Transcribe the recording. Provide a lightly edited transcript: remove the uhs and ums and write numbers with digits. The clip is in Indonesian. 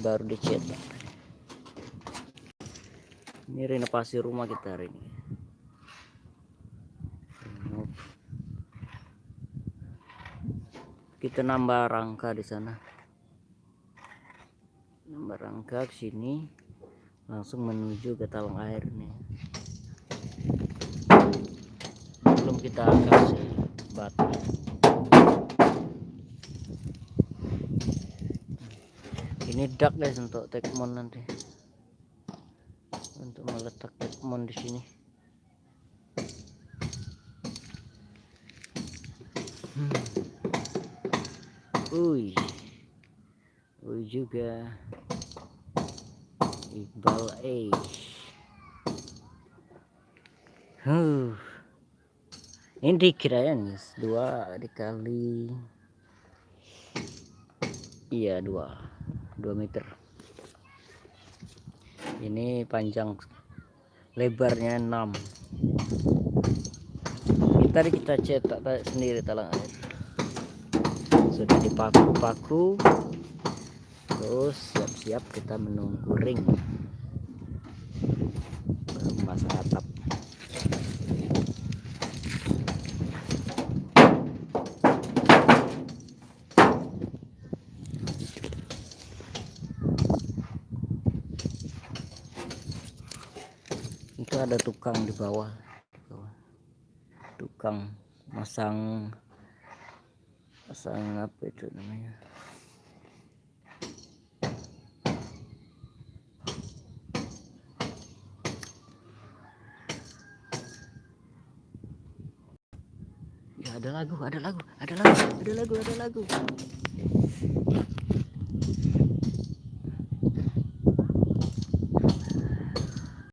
baru dicetak. Ini renovasi rumah kita hari ini. Kita nambah rangka di sana. Nambah rangka ke sini langsung menuju ke talang air nih. Belum kita kasih batu. Ini dak guys untuk tekmon nanti. Untuk meletak tekmon di sini. Uy juga Iqbal ini dikirain guys 2 dikali iya 2 meter. Ini panjang lebarnya 6. Kita cetak sendiri talang air, sudah dipaku-paku, terus siap-siap kita menunggu ring memasang atap. Itu ada tukang di bawah, tukang masang apa itu namanya, ya ada lagu.